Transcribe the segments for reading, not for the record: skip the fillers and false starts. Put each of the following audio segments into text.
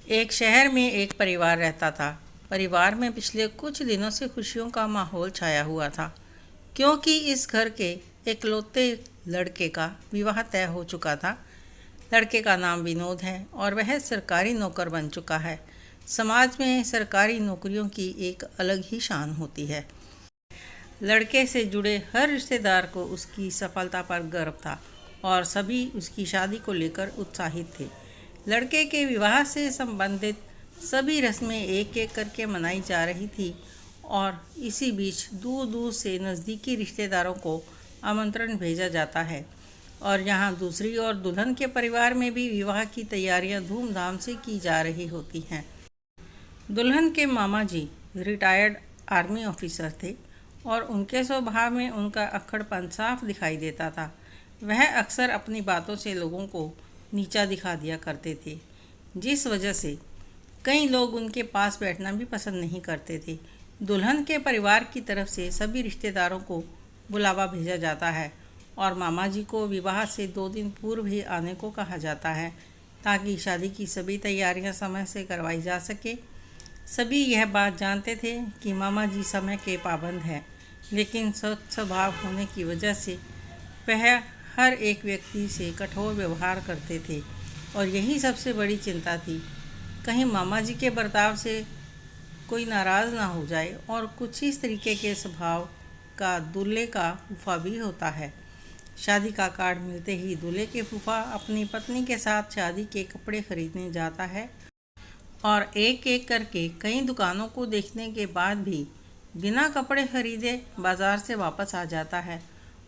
एक शहर में एक परिवार रहता था। परिवार में पिछले कुछ दिनों से खुशियों का माहौल छाया हुआ था, क्योंकि इस घर के इकलौते लड़के का विवाह तय हो चुका था। लड़के का नाम विनोद है और वह सरकारी नौकर बन चुका है। समाज में सरकारी नौकरियों की एक अलग ही शान होती है। लड़के से जुड़े हर रिश्तेदार को उसकी सफलता पर गर्व था और सभी उसकी शादी को लेकर उत्साहित थे। लड़के के विवाह से संबंधित सभी रस्में एक एक करके मनाई जा रही थी और इसी बीच दूर दूर से नज़दीकी रिश्तेदारों को आमंत्रण भेजा जाता है। और यहाँ दूसरी ओर दुल्हन के परिवार में भी विवाह की तैयारियां धूमधाम से की जा रही होती हैं। दुल्हन के मामा जी रिटायर्ड आर्मी ऑफिसर थे और उनके स्वभाव में उनका अक्खड़पन साफ दिखाई देता था। वह अक्सर अपनी बातों से लोगों को नीचा दिखा दिया करते थे, जिस वजह से कई लोग उनके पास बैठना भी पसंद नहीं करते थे। दुल्हन के परिवार की तरफ से सभी रिश्तेदारों को बुलावा भेजा जाता है और मामा जी को विवाह से 2 दिन पूर्व ही आने को कहा जाता है, ताकि शादी की सभी तैयारियां समय से करवाई जा सके। सभी यह बात जानते थे कि मामा जी समय के पाबंद हैं, लेकिन सख्त स्वभाव होने की वजह से वह हर एक व्यक्ति से कठोर व्यवहार करते थे और यही सबसे बड़ी चिंता थी, कहीं मामा जी के बर्ताव से कोई नाराज़ ना हो जाए। और कुछ इस तरीके के स्वभाव का दूल्हे का फूफा भी होता है। शादी का कार्ड मिलते ही दूल्हे के फूफा अपनी पत्नी के साथ शादी के कपड़े खरीदने जाता है और एक एक करके कई दुकानों को देखने के बाद भी बिना कपड़े खरीदे बाज़ार से वापस आ जाता है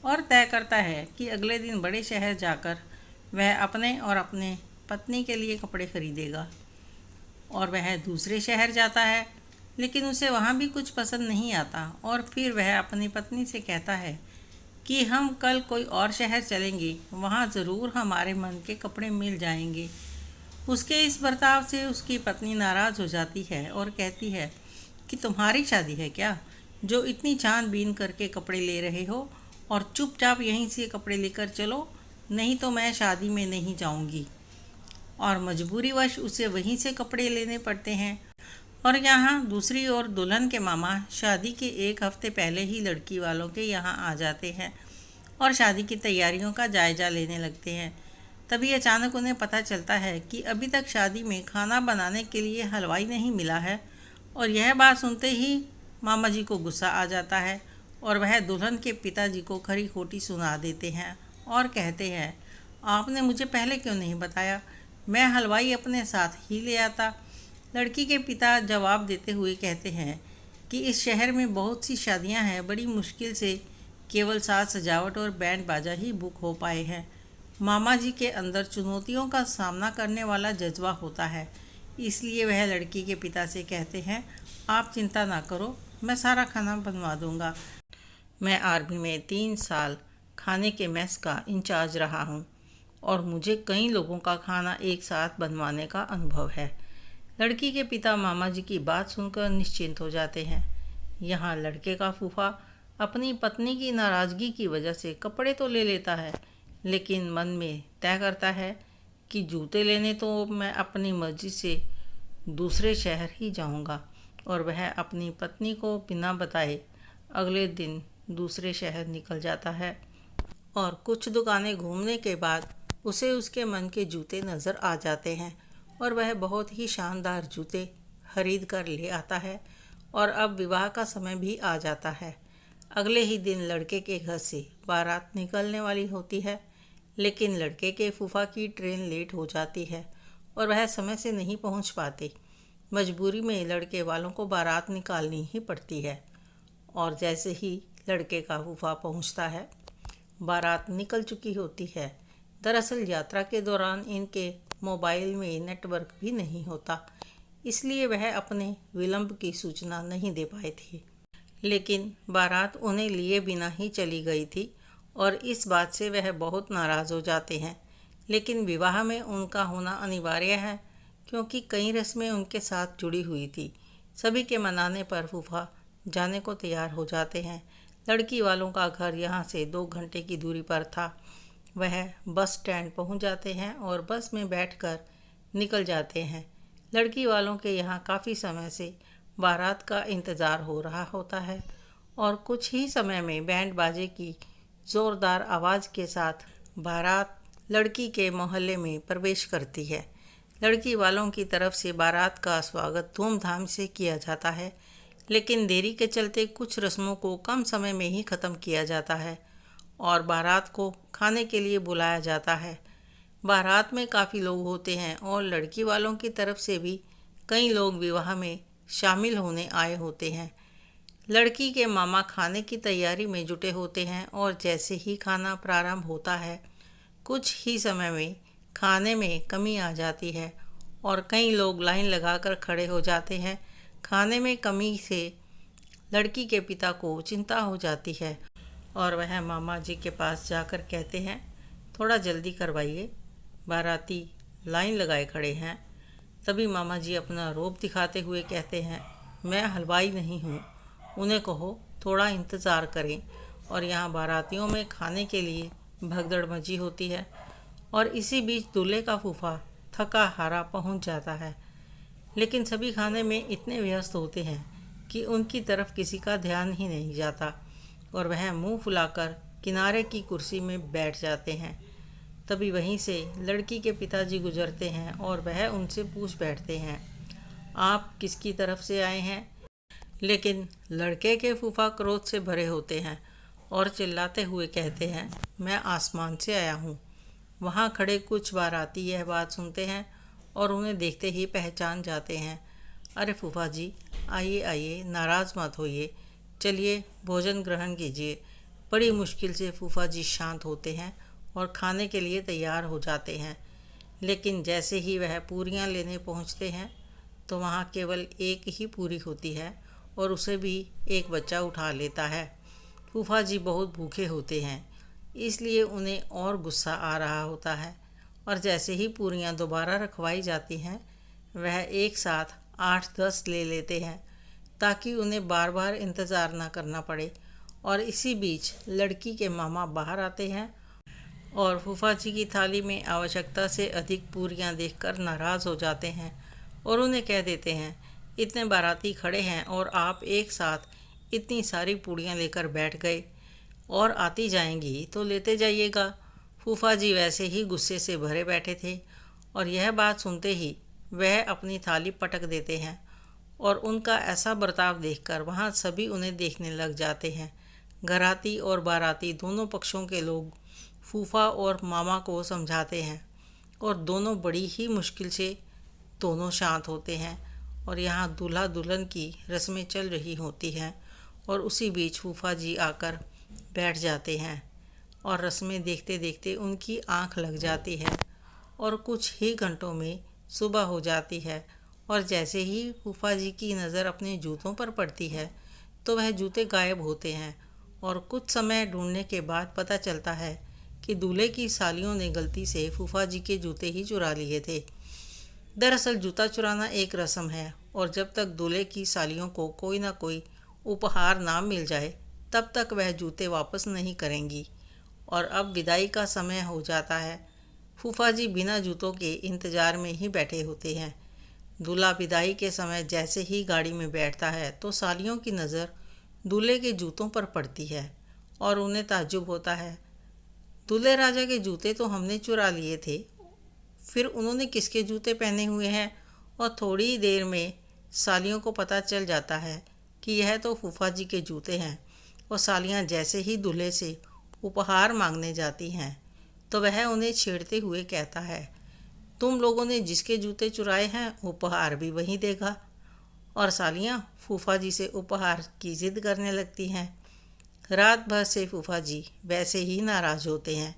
और तय करता है कि अगले दिन बड़े शहर जाकर वह अपने और अपने पत्नी के लिए कपड़े खरीदेगा। और वह दूसरे शहर जाता है, लेकिन उसे वहाँ भी कुछ पसंद नहीं आता और फिर वह अपनी पत्नी से कहता है कि हम कल कोई और शहर चलेंगे, वहाँ ज़रूर हमारे मन के कपड़े मिल जाएंगे। उसके इस बर्ताव से उसकी पत्नी नाराज़ हो जाती है और कहती है कि तुम्हारी शादी है क्या, जो इतनी छानबीन करके कपड़े ले रहे हो, और चुपचाप यहीं से कपड़े लेकर चलो, नहीं तो मैं शादी में नहीं जाऊंगी। और मजबूरीवश उसे वहीं से कपड़े लेने पड़ते हैं। और यहाँ दूसरी ओर दुल्हन के मामा शादी के 1 हफ्ते पहले ही लड़की वालों के यहाँ आ जाते हैं और शादी की तैयारियों का जायजा लेने लगते हैं। तभी अचानक उन्हें पता चलता है कि अभी तक शादी में खाना बनाने के लिए हलवाई नहीं मिला है। और यह बात सुनते ही मामा जी को गुस्सा आ जाता है और वह दुल्हन के पिताजी को खरी खोटी सुना देते हैं और कहते हैं, आपने मुझे पहले क्यों नहीं बताया, मैं हलवाई अपने साथ ही ले आता। लड़की के पिता जवाब देते हुए कहते हैं कि इस शहर में बहुत सी शादियां हैं, बड़ी मुश्किल से केवल साज सजावट और बैंड बाजा ही बुक हो पाए हैं। मामा जी के अंदर चुनौतियों का सामना करने वाला जज्बा होता है, इसलिए वह लड़की के पिता से कहते हैं, आप चिंता ना करो, मैं सारा खाना बनवा दूंगा। मैं आर्मी में 3 साल खाने के मेस का इंचार्ज रहा हूँ और मुझे कई लोगों का खाना एक साथ बनवाने का अनुभव है। लड़की के पिता मामा जी की बात सुनकर निश्चिंत हो जाते हैं। यहाँ लड़के का फूफा अपनी पत्नी की नाराज़गी की वजह से कपड़े तो ले लेता है, लेकिन मन में तय करता है कि जूते लेने तो मैं अपनी मर्जी से दूसरे शहर ही जाऊंगा। और वह अपनी पत्नी को बिना बताए अगले दिन दूसरे शहर निकल जाता है। और कुछ दुकानें घूमने के बाद उसे उसके मन के जूते नज़र आ जाते हैं और वह बहुत ही शानदार जूते खरीद कर ले आता है। और अब विवाह का समय भी आ जाता है। अगले ही दिन लड़के के घर से बारात निकलने वाली होती है, लेकिन लड़के के फूफा की ट्रेन लेट हो जाती है और वह समय से नहीं पहुंच पाते। मजबूरी में लड़के वालों को बारात निकालनी ही पड़ती है। और जैसे ही लड़के का फूफा पहुंचता है, बारात निकल चुकी होती है। दरअसल यात्रा के दौरान इनके मोबाइल में नेटवर्क भी नहीं होता, इसलिए वह अपने विलंब की सूचना नहीं दे पाए थे। लेकिन बारात उन्हें लिए बिना ही चली गई थी और इस बात से वह बहुत नाराज़ हो जाते हैं। लेकिन विवाह में उनका होना अनिवार्य है, क्योंकि कई रस्में उनके साथ जुड़ी हुई थी। सभी के मनाने पर फूफा जाने को तैयार हो जाते हैं। लड़की वालों का घर यहाँ से 2 घंटे की दूरी पर था। वह बस स्टैंड पहुँच जाते हैं और बस में बैठकर निकल जाते हैं। लड़की वालों के यहाँ काफ़ी समय से बारात का इंतज़ार हो रहा होता है और कुछ ही समय में बैंड बाजे की ज़ोरदार आवाज़ के साथ बारात लड़की के मोहल्ले में प्रवेश करती है। लड़की वालों की तरफ से बारात का स्वागत धूमधाम से किया जाता है, लेकिन देरी के चलते कुछ रस्मों को कम समय में ही ख़त्म किया जाता है और बारात को खाने के लिए बुलाया जाता है। बारात में काफ़ी लोग होते हैं और लड़की वालों की तरफ से भी कई लोग विवाह में शामिल होने आए होते हैं। लड़की के मामा खाने की तैयारी में जुटे होते हैं और जैसे ही खाना प्रारंभ होता है, कुछ ही समय में खाने में कमी आ जाती है और कई लोग लाइन लगाकर खड़े हो जाते हैं। खाने में कमी से लड़की के पिता को चिंता हो जाती है और वह मामा जी के पास जाकर कहते हैं, थोड़ा जल्दी करवाइए, बाराती लाइन लगाए खड़े हैं। तभी मामा जी अपना रोब दिखाते हुए कहते हैं, मैं हलवाई नहीं हूँ, उन्हें कहो थोड़ा इंतज़ार करें। और यहाँ बारातियों में खाने के लिए भगदड़ मची होती है और इसी बीच दूल्हे का फूफा थका हारा पहुँच जाता है, लेकिन सभी खाने में इतने व्यस्त होते हैं कि उनकी तरफ किसी का ध्यान ही नहीं जाता और वह मुंह फुलाकर किनारे की कुर्सी में बैठ जाते हैं। तभी वहीं से लड़की के पिताजी गुजरते हैं और वह उनसे पूछ बैठते हैं, आप किसकी तरफ से आए हैं? लेकिन लड़के के फूफा क्रोध से भरे होते हैं और चिल्लाते हुए कहते हैं, मैं आसमान से आया हूँ। वहाँ खड़े कुछ बाराती यह बात सुनते हैं और उन्हें देखते ही पहचान जाते हैं। अरे फूफा जी, आइए आइए, नाराज़ मत होइए, चलिए भोजन ग्रहण कीजिए। बड़ी मुश्किल से फूफा जी शांत होते हैं और खाने के लिए तैयार हो जाते हैं, लेकिन जैसे ही वह पूरियां लेने पहुंचते हैं तो वहां केवल एक ही पूरी होती है और उसे भी एक बच्चा उठा लेता है। फूफा जी बहुत भूखे होते हैं, इसलिए उन्हें और गुस्सा आ रहा होता है और जैसे ही पूरियां दोबारा रखवाई जाती हैं, वह एक साथ 8-10 ले लेते हैं ताकि उन्हें बार बार इंतज़ार ना करना पड़े। और इसी बीच लड़की के मामा बाहर आते हैं और फूफा जी की थाली में आवश्यकता से अधिक पूरियां देखकर नाराज़ हो जाते हैं और उन्हें कह देते हैं, इतने बाराती खड़े हैं और आप एक साथ इतनी सारी पूड़ियाँ लेकर बैठ गए और आती जाएंगी तो लेते जाइएगा। फूफा जी वैसे ही गुस्से से भरे बैठे थे और यह बात सुनते ही वह अपनी थाली पटक देते हैं और उनका ऐसा बर्ताव देखकर वहाँ सभी उन्हें देखने लग जाते हैं। घराती और बाराती दोनों पक्षों के लोग फूफा और मामा को समझाते हैं और दोनों बड़ी ही मुश्किल से दोनों शांत होते हैं और यहाँ दूल्हा दुल्हन की रस्में चल रही होती हैं और उसी बीच फूफा जी आकर बैठ जाते हैं और रस्में देखते देखते उनकी आंख लग जाती है और कुछ ही घंटों में सुबह हो जाती है। और जैसे ही फूफा जी की नज़र अपने जूतों पर पड़ती है तो वह जूते गायब होते हैं और कुछ समय ढूंढने के बाद पता चलता है कि दूल्हे की सालियों ने गलती से फूफा जी के जूते ही चुरा लिए थे। दरअसल जूता चुराना एक रस्म है और जब तक दूल्हे की सालियों को कोई ना कोई उपहार ना मिल जाए तब तक वह जूते वापस नहीं करेंगी। और अब विदाई का समय हो जाता है। फूफा जी बिना जूतों के इंतज़ार में ही बैठे होते हैं। दूल्हा विदाई के समय जैसे ही गाड़ी में बैठता है तो सालियों की नज़र दूल्हे के जूतों पर पड़ती है और उन्हें ताज्जुब होता है, दूल्हे राजा के जूते तो हमने चुरा लिए थे, फिर उन्होंने किसके जूते पहने हुए हैं? और थोड़ी ही देर में सालियों को पता चल जाता है कि यह तो फूफा जी के जूते हैं और सालियां जैसे ही दूल्हे से उपहार मांगने जाती हैं तो वह उन्हें छेड़ते हुए कहता है, तुम लोगों ने जिसके जूते चुराए हैं उपहार भी वही देगा। और सालियां फूफा जी से उपहार की ज़िद करने लगती हैं। रात भर से फूफा जी वैसे ही नाराज़ होते हैं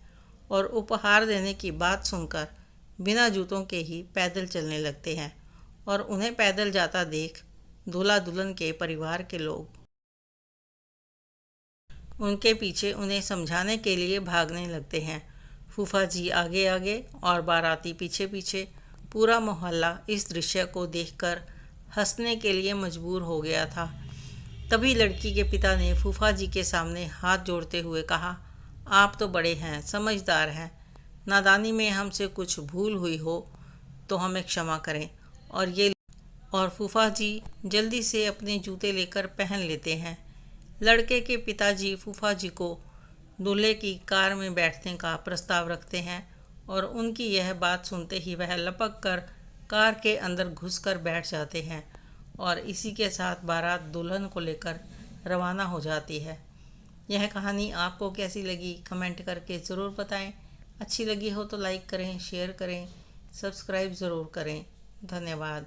और उपहार देने की बात सुनकर बिना जूतों के ही पैदल चलने लगते हैं और उन्हें पैदल जाता देख दूल्हा दुल्हन के परिवार के लोग उनके पीछे उन्हें समझाने के लिए भागने लगते हैं। फूफा जी आगे आगे और बाराती पीछे पीछे। पूरा मोहल्ला इस दृश्य को देखकर हंसने के लिए मजबूर हो गया था। तभी लड़की के पिता ने फूफा जी के सामने हाथ जोड़ते हुए कहा, आप तो बड़े हैं, समझदार हैं, नादानी में हमसे कुछ भूल हुई हो तो हमें क्षमा करें और फूफा जी जल्दी से अपने जूते लेकर पहन लेते हैं। लड़के के पिताजी फूफा जी को दूल्हे की कार में बैठने का प्रस्ताव रखते हैं और उनकी यह बात सुनते ही वह लपक कर कार के अंदर घुसकर बैठ जाते हैं और इसी के साथ बारात दुल्हन को लेकर रवाना हो जाती है। यह कहानी आपको कैसी लगी कमेंट करके ज़रूर बताएं। अच्छी लगी हो तो लाइक करें, शेयर करें, सब्सक्राइब ज़रूर करें। धन्यवाद।